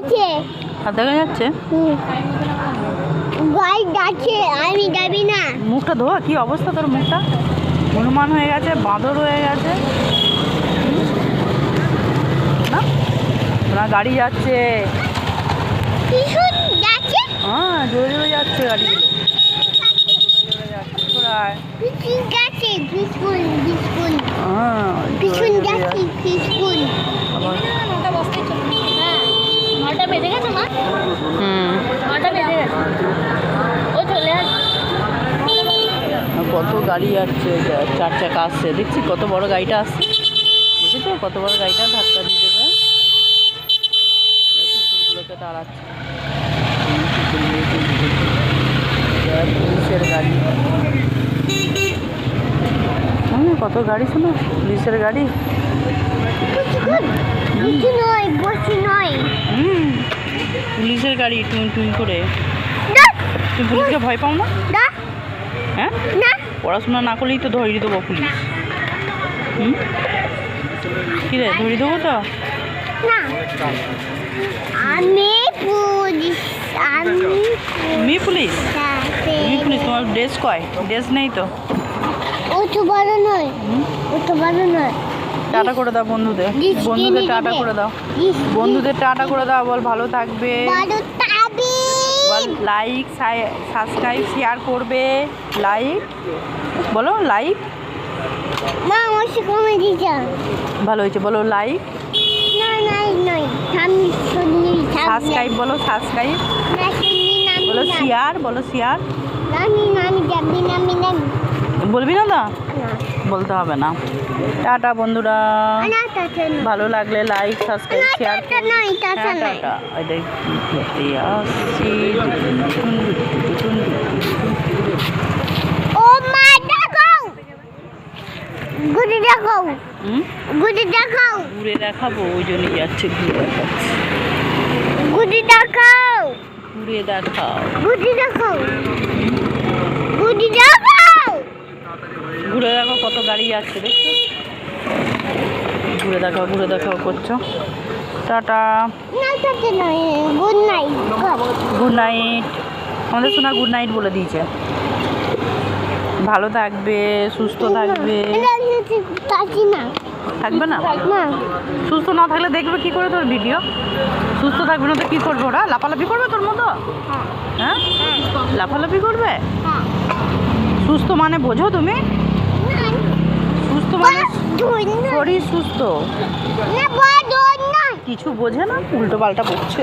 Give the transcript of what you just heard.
যাচ্ছে। হাত দেখা যাচ্ছে? গাড়ি যাচ্ছে, আমি যাবি না। মুখটা ধোয়া, কি অবস্থা তোর মুখটা? হনুমান হয়ে গেছে, বাঁদর হয়ে গেছে না? তোরা গাড়ি যাচ্ছে। কিশোর যাচ্ছে? হ্যাঁ, জোরে জোরে যাচ্ছে গাড়িগুলো। পিছন যাচ্ছে, পিছন পিছন হ্যাঁ, পিছন যাচ্ছে, পিছন। আবার 9টা বস্তায় চলে। হ্যাঁ, 9টা বেজে গেছে মা। 9টা বেজে গেছে। ও চলে আসছে। কত গাড়ি যাচ্ছে, 4 চাকা আসছে, দেখছি কত বড় গাড়িটা আসছে, দেখেছো কত বড় গাড়িটা ধাক্কা দিয়ে দেবে। কুকুরগুলোকে তাড়াচ্ছে, পুলিশের গাড়ি। কত গাড়ি, শোনো, পুলিশের গাড়ি। বসি নয়, বসি নয়। পুলিশের গাড়ি টুন টুন করে। তুমি পুলিশকে ভয় পাও না? হ্যাঁ, পড়াশোনা না করলেই তো ধরিয়ে দেবো পুলিশ। কি রে, ধরিয়ে দেবো তো? না, আমি পুলিশ। তুমি পুলিশ? তুমি পুলিশ? তোমার ড্রেস কয়? ড্রেস নেই তো। ও তো বড় নয়, ও তো বড় নয়। টাটা করে দাও বন্ধুদের, বন্ধুদের টাটা করে দাও, বন্ধুদের টাটা করে দাও। বল ভালো থাকবে, বল লাইক সাবস্ক্রাইব শেয়ার করবে। লাইক বলো, লাইক। মা আমার কমে দিছা। ভালো হয়েছে বলো, লাইক। না না নয়, সামনে শুনি। সাবস্ক্রাইব বলো, সাবস্ক্রাইব না শুনি না। বলো, শেয়ার বলো, শেয়ার। নামি নামি যাবি না, আমি নামি। বলবি না দা? বলতে হবে না। টাটা বন্ধুরা, না টাটা না। ভালো লাগলে লাইক সাবস্ক্রাইব শেয়ার টাটা নয়, টাটা নয়। টাটা। এই দেখতে আসছি। ও মা দেখো, ঘুরে দেখো, ঘুরে দেখো, ঘুরে দেখাবো, ওই জন্যই যাচ্ছে ঘুরে দেখাচ্ছে। ঘুরে দেখাও, ঘুরে দেখাও, ঘুরে দেখো, ঘুরে দেখাও। ঘুরে দেখো কত গাড়ি যাচ্ছে, দেখছো? ঘুরে দেখাও, ঘুরে দেখাও করছো। টাটা, না টাটা নয়, গুড নাইট। Good night. আমাদের শোনা গুড নাইট বলে দিয়েছে। ভালো থাকবে, সুস্থ থাকবে। থাকবে না? সুস্থ না থাকলে দেখবে কি করে তোর ভিডিও? সুস্থ থাকবে না তো কি করবে ওরা? লাফালাফি করবে তোর মতো? হ্যাঁ, লাফালাফি করবে। সুস্থ মানে বোঝো তুমি? সুস্থ মানে শরীর সুস্থ, কিছু বোঝে না, উল্টো পাল্টা বলছে।